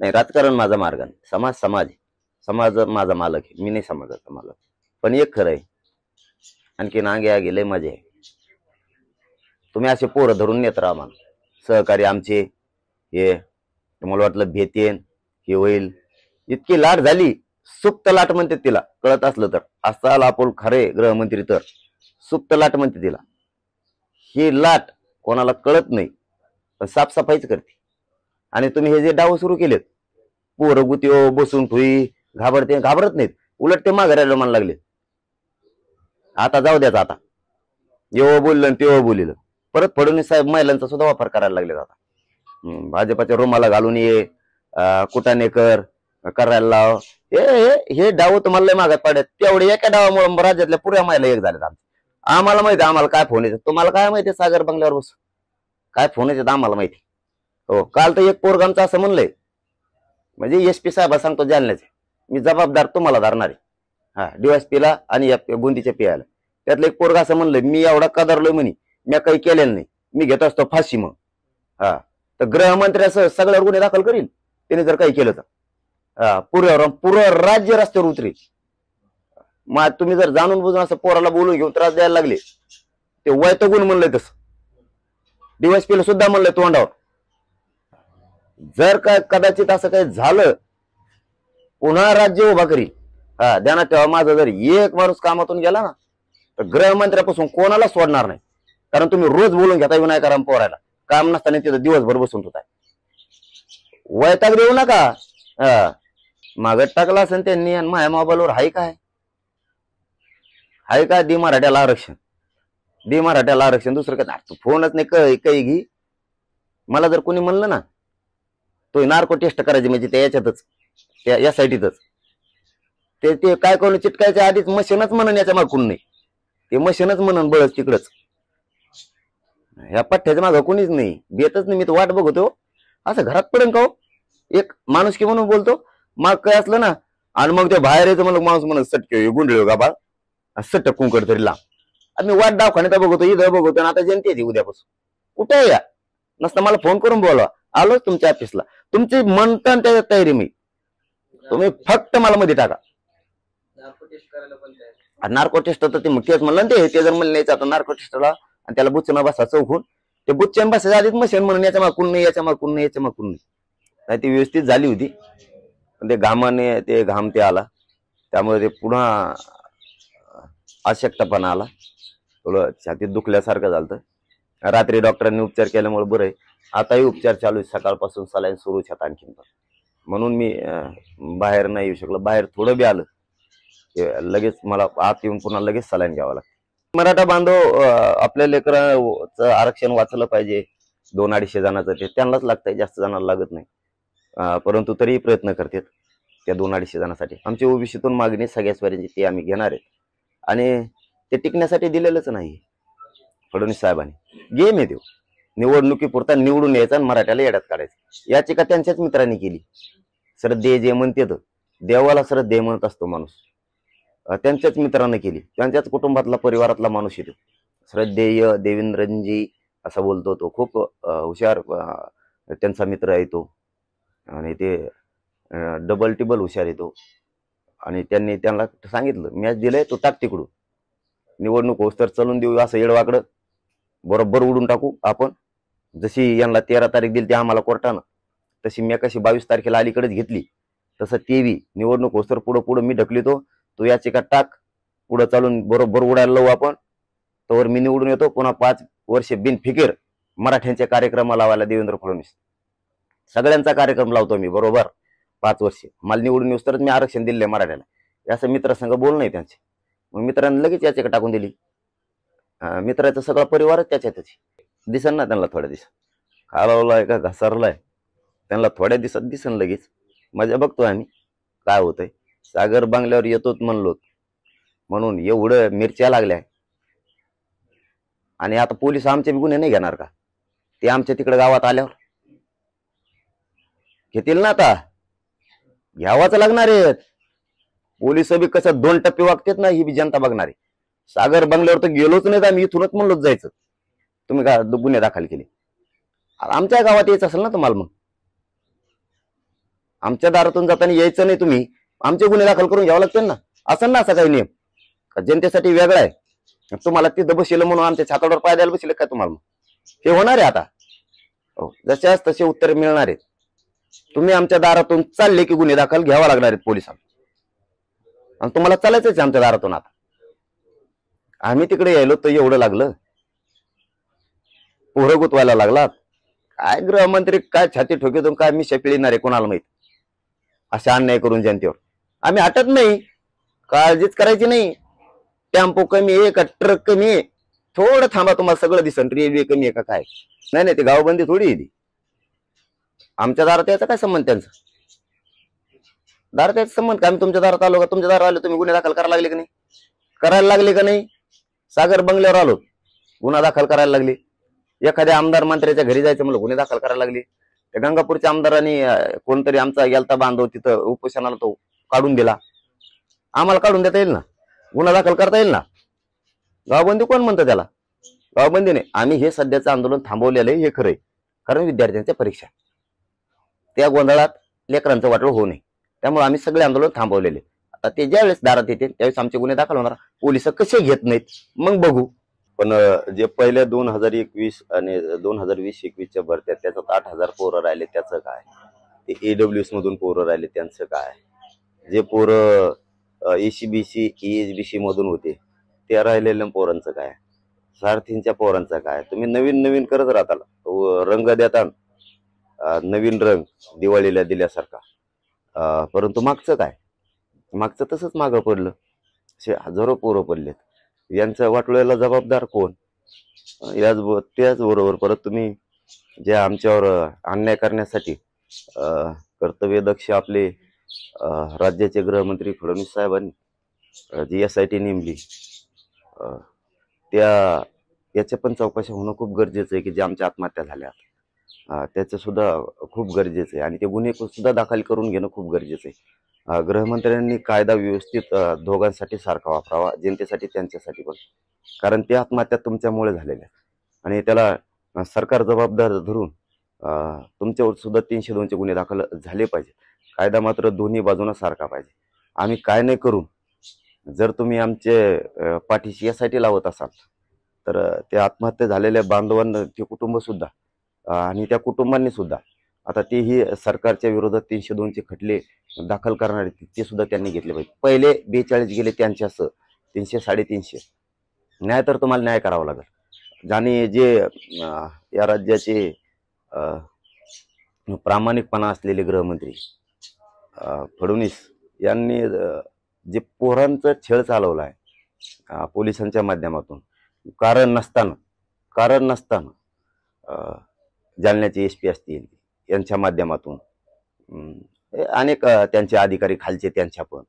नाही, राजकारण माझा मार्ग नाही, समाज समाज आहे. समाज माझा मालक आहे, मी नाही समाजाचा मालक. पण एक खरं आहे, आणखी नांगे आगे लय मजा आहे. तुम्ही असे पोरं धरून नेत राहा आम्हाला, सहकारी आमचे हे, तुम्हाला वाटलं भेटेन हे होईल. इतकी लाट झाली, सुप्त लाट म्हणते तिला, कळत असलं तर. असाल आपण खरे गृहमंत्री तर सुप्त लाट म्हणते तिला. ही लाट कोणाला कळत नाही, पण साफसफाईच करते. आणि तुम्ही हे जे डाव सुरू केलेत, पोरं गुतीओ बसून ठुई घाबरत नाहीत, उलट ते माघारायला म्हणायला लागले. आता जाऊ द्याच, आता येव बोललं तेव्हा बोलिलं. परत फडणवीस साहेब महिलांचा सुद्धा वापर करायला लागले. आता भाजपाच्या रुमाला घालून ये, कुटाने करायला लाव. हे डाव तुम्हाला लय मागात पडत. तेवढे एका डावामुळे राज्यातल्या पुऱ्या महिला एक झाल्यात. आम्हाला माहिती, आम्हाला काय फोन येतात, तुम्हाला काय माहिती सागर बंगल्यावर बसून काय फोन येतात आम्हाला माहिती. हो, काल तर एक पोरगामचं असं म्हणलंय, म्हणजे एसपी साहेब सांगतो जालन्याचे, मी जबाबदार तुम्हाला धरणार आहे. हा, डीवायएसपीला आणि बुंदीच्या पियाला. त्यातलं एक पोरगा असं म्हणलंय, मी एवढा कदरलोय म्हणे, मी काही केलेलं नाही, मी घेत असतो फाशी. मग हा, तर गृहमंत्री असं सगळ्यावर गुन्हे दाखल करील त्याने जर काही केलं तर. पुरं राज्य रस्त्यावर उतरेल. मग तुम्ही जर जाणून बुजून असं पोराला बोलून घेऊन त्रास द्यायला लागले, ते वैतगुण म्हणलंय तसं. डीवायएसपीला सुद्धा म्हणलंय तोंडावर, जर काय कदाचित असं काही झालं, पुन्हा राज्य उभा करी. हा, ध्यानात ठेवा, माझा जर एक माणूस कामातून गेला ना, तर गृहमंत्र्यापासून कोणाला सोडणार नाही. कारण तुम्ही रोज बोलून घेता विनायकाराम पोरायला, काम नसताना तिथं दिवसभर बसून होताय. वैताग देऊ नका. मागत टाकला असेल त्यांनी, आणि माझ्या मोबाईलवर हाय काय दी मराठ्याला आरक्षण, दी मराठ्याला आरक्षण, दुसरं काय. तू फोनच नाही काही घे. मला जर कोणी म्हणलं ना तो नार्को टेस्ट करायची, म्हणजे त्या याच्यातच, त्या एसआयटीतच ते काय करून चिटकायच्या आधीच मशीनच म्हणून याच्या मागून नाही, ते मशीनच म्हणून बळच तिकडच. ह्या पठ्ठ्याच्या मागं कोणीच नाही, बेतच नाही. मी तर वाट बघतो असं घरात पडेल का हो, एक माणूस की म्हणून बोलतो. मग काय असलं ना, आणि मग ते बाहेर यायचं मला माणूस म्हणून सटके गुंडळ का बा, सट कुंकड तरी लांब. आणि मी वाट दवाखान्यात बघतो, इथं बघतो, आणि आता जयंती येते उद्यापासून. कुठे या नसतं, मला फोन करून बोलवा, आलोच तुमच्या ऑफिसला. तुमची म्हणता त्याच्यात तयारी मी, तुम्ही फक्त मला मध्ये टाका. नार्को टेस्ट तर ते तेच म्हणलं ते जर म्हणलं यायचं आता नार्को टेस्टला, आणि त्याला बुच्चन बसा चौकून, ते बुच्चन बसायच्या आधीच मशीन म्हणून याच्या मागून नाही, याच्या मागून नाही, याच्या मागून नाही. ती व्यवस्थित झाली होती, पण ते घामाने ते घाम ते आला, त्यामुळे ते पुन्हा अशक्तपणा आला, थोडं छातीत दुखल्यासारखं झालं. रात्री डॉक्टरांनी उपचार केल्यामुळे बरं आहे. आताही उपचार चालू आहे, सकाळपासून सलाईन सुरूच आहेत आणखीन. म्हणून मी बाहेर नाही येऊ शकलो. बाहेर थोडं बी आलं लगेच मला आत येऊन पुन्हा लगेच सलाईन घ्यावं लागतं. मराठा बांधव आपल्या लेकरांचं आरक्षण वाचलं पाहिजे. 200-250 जणांचं ते त्यांनाच लागतंय, जास्त जणांना लागत नाही. परंतु तरीही प्रयत्न करतात त्या 200-250 जणांसाठी. आमची ओबीसीतून मागणी सगळ्या स्वरांची ती आम्ही घेणार आहे, आणि ते टिकण्यासाठी दिलेलंच नाही फडणवीस साहेबांनी. गेम आहे देऊ, निवडणुकीपुरता निवडून यायचा आणि मराठ्याला येड्यात काढायचं. याची का त्यांच्याच मित्रांनी केली. श्रद्धेय जे म्हणते, देवाला श्रद्धेय म्हणत असतो माणूस, त्यांच्याच मित्रांनी केली, त्यांच्याच कुटुंबातला परिवारातला माणूस येतो. श्रद्धेय देवेंद्रजी असं बोलतो, तो खूप हुशार त्यांचा मित्र आहे तो, आणि ते डबल टिबल हुशार येतो. आणि त्यांनी त्यांना सांगितलं, मॅच दिलंय तो टाक तिकडून, निवडणूक होस तर चलून देऊ, असं येडवाकडं बरोबर उडून टाकू आपण. जशी यांना 13 तारीख दिली ते आम्हाला कोर्टानं, तशी मी कशी 22 तारखेला अलीकडेच घेतली, तसं तेवी निवडणूक होस तर पुढं मी ढकलितो, तू याचिका टाक, पुढं चालून बरोबर उडायला लावू आपण. तोवर मी निवडून येतो, पुन्हा 5 वर्ष बिनफिकीर मराठ्यांचे कार्यक्रम लावायला देवेंद्र फडणवीस, सगळ्यांचा कार्यक्रम लावतो मी बरोबर 5 वर्ष. मला निवडून येऊस तरच मी आरक्षण दिले मराठ्याला, असं मित्रासंग बोल नाही त्यांचे. मग मित्रांनी लगेच याचिका टाकून दिली. मित्राचा सगळा परिवारच त्याच्यातच दिसन ना त्यांना. थोड्या दिवसात खालावलाय का घसरलाय त्यांना, थोड्या दिवसात दिसन लगेच. मजा बघतोय आम्ही काय होतंय. सागर बंगल्यावर येतोच म्हणलो म्हणून एवढं मिरच्या लागल्या, आणि आता पोलीस आमचे गुन्हे नाही घेणार का? ते आमच्या तिकडे गावात आल्यावर घेतील ना. आता घ्यावाच लागणार आहेत. पोलिस बी कसं 2 टप्पे वागतात ना, ही बी जनता बघणार आहे. सागर बंगल्यावर तर गेलोच नाही, आम्ही इथूनच म्हणलोच जायचं. तुम्ही का गुन्हे दाखल केले? आमच्या गावात यायचं असेल ना तुम्हाला, मग आमच्या दारातून जाताना यायचं नाही, तुम्ही आमचे गुन्हे दाखल करून घ्यावं लागतील ना. असं ना असा काही नियम जनतेसाठी वेगळा आहे. तुम्हाला तिथं बसलं म्हणून आमच्या छातावर पाय द्यायला बसले काय तुम्हाला? हे होणार आहे आता. हो, जशाच तसे उत्तर मिळणार आहेत. तुम्ही आमच्या दारातून चालले की गुन्हे दाखल घ्यावा लागणार आहेत पोलिसांना, आणि तुम्हाला चालायचंच आमच्या दारातून. आता आम्ही तिकडे यायलो तर एवढं लागलं, पोरं गुतवायला लागलात. काय गृहमंत्री काय छाती ठोकेतून काय मी पिळणार आहे कोणाला माहित, अशा अन्याय करून जनतेवर. आम्ही हटत नाही, काळजीच करायची नाही. टेम्पो कमी आहे का ट्रक कमी आहे, थोडं थांबा तुम्हाला सगळं दिसन. रेल्वे कमी आहे का काय? नाही नाही, ते गावबंदी थोडी आहे ती. आमच्या दारात याचा काय संबंध त्यांचा? दारात याचा संबंध काय? आम्ही तुमच्या दारात आलो का? तुमच्या दारात आलो तुम्ही गुन्हे दाखल करायला लागले का नाही? करायला लागले का नाही? सागर बंगल्यावर आलो, गुन्हा दाखल करायला लागले. एखाद्या आमदार मंत्र्याच्या घरी जायचं म्हणलं गुन्हे दाखल करायला लागले. त्या गंगापूरच्या आमदारांनी कोणतरी आमचा गेलता बांधव तिथं उपोषणाला, तो काढून दिला. आम्हाला काढून देता येईल ना, गुन्हा दाखल करता येईल ना. गावबंदी कोण म्हणतं त्याला? गावबंदी नाही. आम्ही हे सध्याचं आंदोलन थांबवलेलं आहे, हे खरंय. कारण विद्यार्थ्यांच्या परीक्षा, त्या गोंधळात लेकरांचं वाटोळ होऊ नये, त्यामुळे आम्ही सगळे आंदोलन थांबवलेले. आता ते ज्यावेळेस दारात येते त्यावेळेस आमचे गुन्हे दाखल होणार. पोलिस कसे घेत नाहीत मग बघू. पण जे पहिल्या 2021 आणि 2020-21च्या भरत्या त्याच्यात 8,000 पोरं राहिले, त्याचं काय? ते AWS मधून पोरं राहिले त्यांचं काय? जे पोरं ECBC EHBC मधून होते त्या राहिलेल्या पोरांचं काय? सारथींच्या पोरांचं काय? तुम्ही नवीन नवीन करत राहता, रंग देता, नवीन रंग दिवाळीला दिल्यासारखा. परंतु मागचं काय? मागचं तसंच मागं पडलं. असे हजारो पोरं पडलेत. यांच्या वाटोळ्याला जबाबदार कोण? त्याचबरोबर परत तुम्ही जे आमच्यावर अन्याय करण्यासाठी कर्तव्यदक्ष आपले राज्याचे गृहमंत्री फडणवीस साहेबांनी जी SIT नेमली, याच्या पण चौकशी होणं खूप गरजेचं आहे. की जे आमच्या आत्महत्या झाल्या त्याचं सुद्धा खूप गरजेचं आहे. आणि ते गुन्हे सुद्धा दाखल करून घेणं खूप गरजेचं आहे. गृहमंत्र्यांनी कायदा व्यवस्थित दोघांसाठी सारखा वापरावा, जनतेसाठी त्यांच्यासाठी पण. कारण त्या आत्महत्या तुमच्यामुळे झालेल्या, आणि त्याला सरकार जबाबदार धरून तुमच्यावर सुद्धा 302चे गुन्हे दाखल झाले पाहिजे. कायदा मात्र दोन्ही बाजूंना सारखा पाहिजे. आम्ही काय नाही करून जर तुम्ही आमचे पाठीशी यासाठी लावत असाल तर त्या आत्महत्या झालेल्या बांधवांना, ते कुटुंब सुद्धा आणि त्या कुटुंबांनी सुद्धा आता तेही सरकारच्या विरोधात 302चे खटले दाखल करणारे ते सुद्धा त्यांनी घेतले पाहिजे. पहिले 42 गेले त्यांच्यासह 300 350. न्याय तर तुम्हाला न्याय करावा लागेल. ज्याने जे या राज्याचे प्रामाणिकपणा असलेले गृहमंत्री फडणवीस यांनी जे पोरांचा छळ चालवला आहे पोलिसांच्या माध्यमातून, कारण नसताना जालन्याचे SP असतील यांच्या माध्यमातून, अनेक त्यांचे अधिकारी खालचे त्यांच्या पण,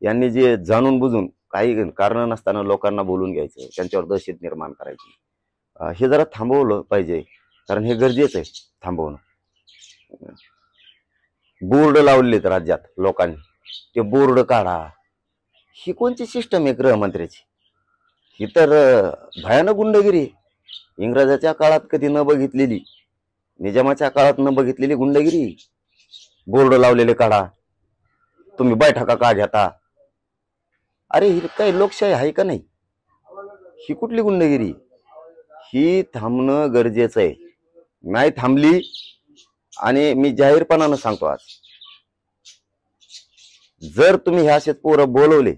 यांनी जे जाणून बुजून काही कारण नसताना लोकांना बोलून घ्यायचं, त्यांच्यावर दहशत निर्माण करायची, हे जरा थांबवलं पाहिजे. कारण हे गरजेचं आहे थांबवणं. बोर्ड लावलेत राज्यात लोकांनी, ते बोर्ड काढा. ही कोणची सिस्टम आहे गृहमंत्र्याची? ही तर भयानक गुंडगिरी. इंग्रजाच्या काळात कधी न बघितलेली, निजामाच्या काळात न बघितलेली गुंडगिरी. बोर्ड लावलेले काढा, तुम्ही बैठका का घेता? अरे ही काही लोकशाही आहे का नाही? ही कुठली गुंडगिरी? ही थांबणं गरजेचं आहे. नाही थांबली, आणि मी जाहीरपणानं सांगतो आज, जर तुम्ही हे असेच पोरं बोलवले,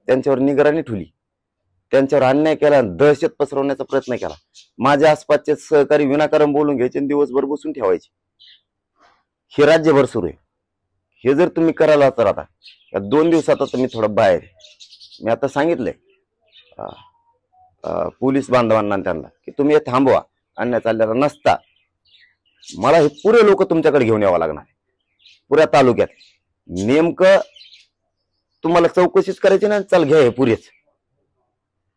त्यांच्यावर निगराणी ठेवली, त्यांच्यावर अन्याय केला, दहशत पसरवण्याचा प्रयत्न केला, माझ्या आसपासचे सहकारी विनाकारण बोलून घ्यायचे आणि दिवसभर बसून ठेवायचे, हे राज्यभर सुरू आहे. हे जर तुम्ही करायला तर आता 2 दिवसात आता मी थोडं बाहेर, मी आता सांगितलंय पोलीस बांधवांना त्यांना की तुम्ही हे थांबवा. अन्याय चाललेला नसता मला हे पुरे लोक तुमच्याकडे घेऊन यावं लागणार, पुऱ्या तालुक्यात. नेमकं तुम्हाला चौकशीच करायची ना, चल घ्या हे पुरेच.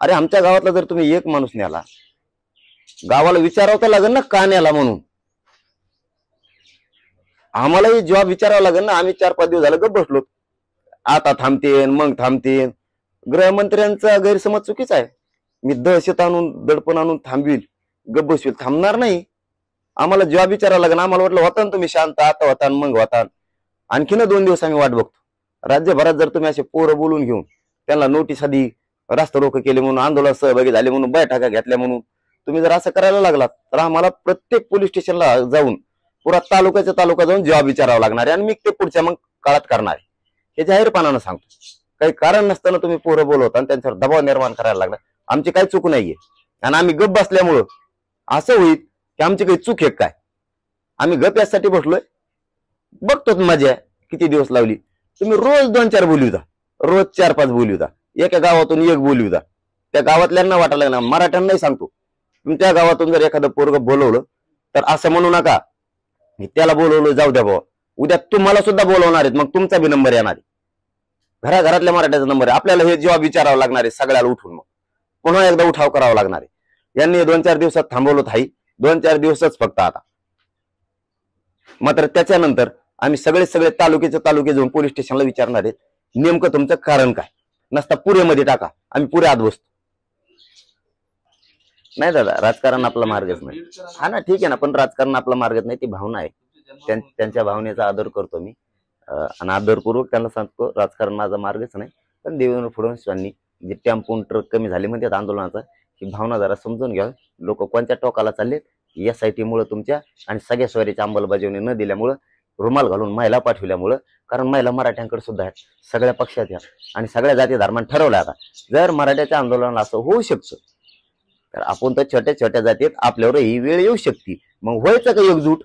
अरे आमच्या गावातला जर तुम्ही एक माणूस न्याला, गावाला विचारावं तर लागेल ना का न्याला म्हणून. आम्हालाही जॉब विचारावं लागेल ना. आम्ही 4-5 दिवस झालं गप बसलो, आता थांबतेन मग थांबतेन. गृहमंत्र्यांचा गैरसमज चुकीचा आहे. मी दहशत आणून दडपण आणून थांबविल, गप बसविल, थांबणार नाही. आम्हाला जॉब विचारावं लागेल. आम्हाला वाटलं होता ना तुम्ही शांत, आता होता मग होता. आणखीन 2 दिवस आम्ही वाट बघतो. राज्यभरात जर तुम्ही असे पोरं बोलून घेऊन त्यांना नोटीस आधी, रास्ता रोको केले म्हणून, आंदोलनात सहभागी झाले म्हणून, बैठका घेतल्या म्हणून तुम्ही जर असं करायला लागलात तर आम्हाला प्रत्येक पोलीस स्टेशनला जाऊन पुरा तालुक्याच्या तालुका जाऊन जबाब विचारावा लागणार आहे आणि मी ते पुढच्या मग काळात करणार आहे. हे जाहीरपणानं सांगतो. काही कारण नसताना तुम्ही पोरं बोलवता आणि त्यांच्यावर दबाव निर्माण करायला लागला. आमची काही चूक नाहीये आणि आम्ही गप बसल्यामुळं असं होईल की आमची काही चूक आहे काय. आम्ही गप यासाठी बसलोय. बघतो मजा किती दिवस लावली. तुम्ही रोज 2-4 बोलवता, रोज 4-5 बोलवता, एका गावातून एक बोलवता. त्या गावातल्यांना वाटायला लागला. मराठ्यांनाही सांगतो, तुमच्या गावातून जर एखादं पोरग बोलवलं तर असं म्हणू नका त्याला बोलवलं जाऊ द्या बाबा, उद्या तुम्हाला सुद्धा बोलवणार आहेत, मग तुमचा बी नंबर येणार आहे. घराघरातल्या मराठ्याचा नंबर आहे. आपल्याला हे जबाब विचारावं लागणार आहे सगळ्याला उठून. मग पुन्हा एकदा उठाव करावा लागणार आहे. यांनी 2-4 दिवसात थांबवलं थाई, 2-4 दिवसच फक्त आता. मात्र त्याच्यानंतर आम्ही सगळे तालुक्याचे तालुके जाऊन पोलीस स्टेशनला विचारणार आहेत नेमकं तुमचं कारण काय. नसता पुरेमध्ये टाका, आम्ही पुरे आत बसतो. नाही दादा, राजकारण आपला मार्गच नाही. हा ना, ठीक आहे ना, पण राजकारण आपला मार्गच नाही. ती भावना आहे, त्यांच्या भावनेचा आदर करतो मी आणि आदरपूर्वक त्यांना सांगतो राजकारण माझा मार्गच नाही. पण देवेंद्र फडणवीस यांनी जे टेम्पो ट्रक कमी झाले म्हणतात आंदोलनाचा, ही भावना जरा समजून घ्यावी. लोक कोणत्या टोकाला चालले, SIT मुळे तुमच्या आणि सगळ्या स्वारीची अंमलबजावणी न दिल्यामुळं, रुमाल घालून महिला पाठविल्यामुळं. कारण महिला मराठ्यांकडे सुद्धा आहेत, सगळ्या पक्षाच्या आणि सगळ्या जाती धर्मांनी ठरवलं आता जर मराठ्याच्या आंदोलनाला असं होऊ शकतं तर आपण तर छोट्या छोट्या जातीत आपल्यावर ही वेळ येऊ शकते. मग व्हायचं का एकजूट?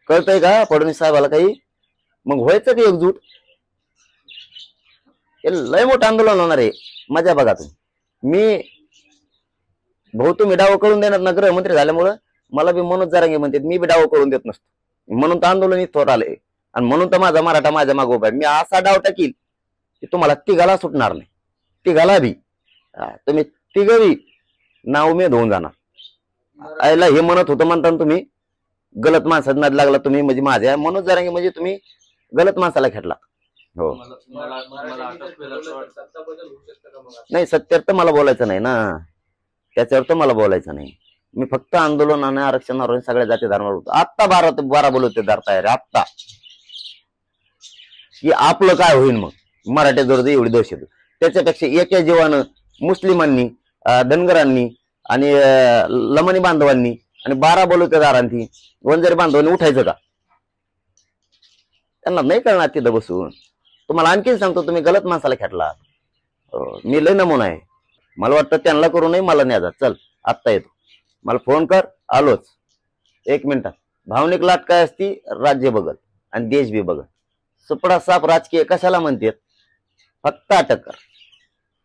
कळतंय का फडणवीस साहेबाला काही? मग व्हायचं का एकजूट? हे लय मोठं आंदोलन होणार आहे. मजा बघा तुम्ही. मी भाऊ तुम्ही डाव करून देणार ना गृहमंत्री झाल्यामुळं. मला बी मनोज जरांगे म्हणतात मी बी डाव करून देत नसतो, म्हणून तर आंदोलन इथं आलंय आणि म्हणून तर माझा मराठा माझ्या मागो उभा आहे. मी असा डाव टाकील की तुम्हाला तिघाला सुटणार नाही. तिघाला बी तुम्ही तिघही नाव उमेद होऊन जाणार. आयला हे म्हणत होतं म्हणताना तुम्ही गलत माणसात नाद लागला तुम्ही. म्हणजे माझ्या मनोज जरांगे म्हणजे तुम्ही गलत माणसाला खेटला. हो नाही, सत्यावर तर मला बोलायचं नाही ना, त्याच्यावर तर मला बोलायचं नाही. मी फक्त आंदोलन आणि आरक्षणावर सगळ्या जाती धर्मावर होतो. आत्ता 12 बोलवते दार तयार आत्ता की आपलं काय होईल मग मराठ्याजवळ एवढी दहशत. त्याच्यापेक्षा एका जीवानं मुस्लिमांनी, धनगरांनी आणि लमणी बांधवांनी आणि 12 बोलवतेदारांनी, वंजारी बांधवांनी उठायचं का? त्यांना नाही कळणार तिथं बसून. तुम्हाला आणखीन सांगतो, तुम्ही गलत माणसाला खेटला. मी लय नमुना आहे. मला वाटतं त्यांना करू नये, मला न्याजा. चल आत्ता येतो, मला फोन कर, आलोच 1 मिनिटात. भावनिक लाट काय असती, राज्य बघल आणि देश बी बघल. सुपडा साप राजकीय कशाला म्हणतात? फक्त अटक कर.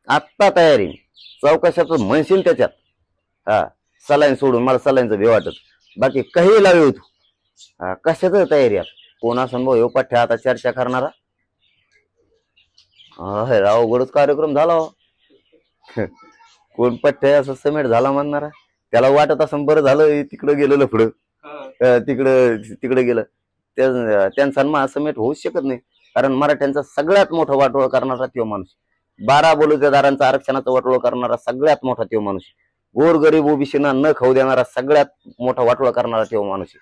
आत्ता तयारी चौकशातून म्हणशील त्याच्यात. हा, सलाईन सोडून मला सलाईनचं भे वाटत, बाकी काही लावे होतो. कशाच तयारी आहे? कोणा संभव येऊ पाठ्या आता चर्चा करणारा. अवघडच कार्यक्रम झाला. कोण पठ्या असं समेट झाला म्हणणारा, त्याला वाटत असं बरं झालं तिकडं गेलं लफडं, तिकडे गेलं. त्यांचा समेट होऊच शकत नाही. कारण मराठ्यांचा सगळ्यात मोठा वाटोळ करणारा तो माणूस, 12 बोलवतेदारांचा आरक्षणाचा वाटोळ करणारा सगळ्यात मोठा तो माणूस, गोरगरीब ओबीसीना न खाऊ देणारा सगळ्यात मोठा वाटोळ करणारा तो माणूस,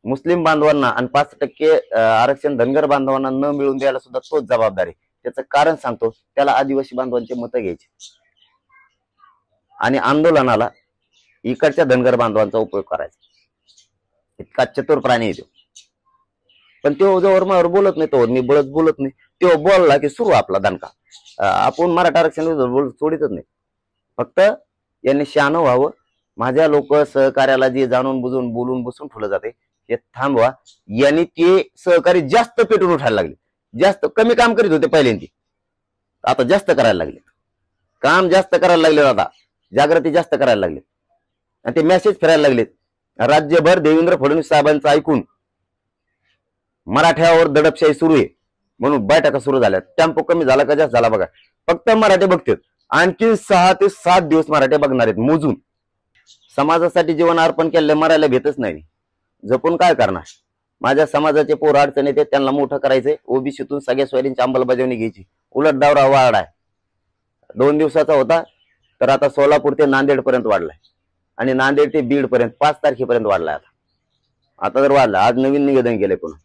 मुस्लिम बांधवांना आणि 5% आरक्षण धनगर बांधवांना न मिळून द्यायला सुद्धा तोच जबाबदार आहे. त्याचं कारण सांगतो, त्याला आदिवासी बांधवांचे मतं घ्यायचे आणि आंदोलनाला इकडच्या धनगर बांधवांचा उपयोग करायचा. इतका चतुर प्राणी आहे तो. पण तो जोवर माझ्यावर बोलत नाही, तोवर मी बोलत नाही. तो बोलला की सुरू आपला दणका. आपण मराठा आरक्षण सोडितच नाही. फक्त यांनी शहाणं व्हावं. माझ्या लोक सहकार्याला जे जाणून बुजून बोलून बसून ठेवलं जाते ते थांबवा. यांनी ते सहकारी जास्त पेटून उठायला लागले. जास्त कमी काम करीत होते पहिल्यांदी, आता जास्त करायला लागले. काम जास्त करायला लागले, आता जागृती जास्त करायला लागले आणि ते मेसेज फिरायला लागलेत. राज्यभर देवेंद्र फडणवीस साहेबांचं ऐकून मराठ्यावर दडपशाही सुरू आहे म्हणून बैठका सुरू झाल्या. टेम्पो कमी झाला का जास्त झाला बघा. फक्त मराठे बघतात. आणखी 6 ते 7 दिवस मराठे बघणार आहेत मोजून. समाजासाठी जीवन अर्पण केले, मरायला भेटच नाही. जपून काय करणार? माझ्या समाजाचे पोर अडचण येते, त्यांना मोठं करायचंय. ओबीसीतून सगळ्या सोयरींची अंमलबजावणी घ्यायची. उलट दावरा वाढ आहे. 2 दिवसाचा होता तर आता सोलापूर ते नांदेड पर्यंत वाढलाय आणि नांदेड ते बीड पर्यंत 5 तारखेपर्यंत वाढलाय. आता जर वाढला, आज नवीन निवेदन केलंय पुन्हा.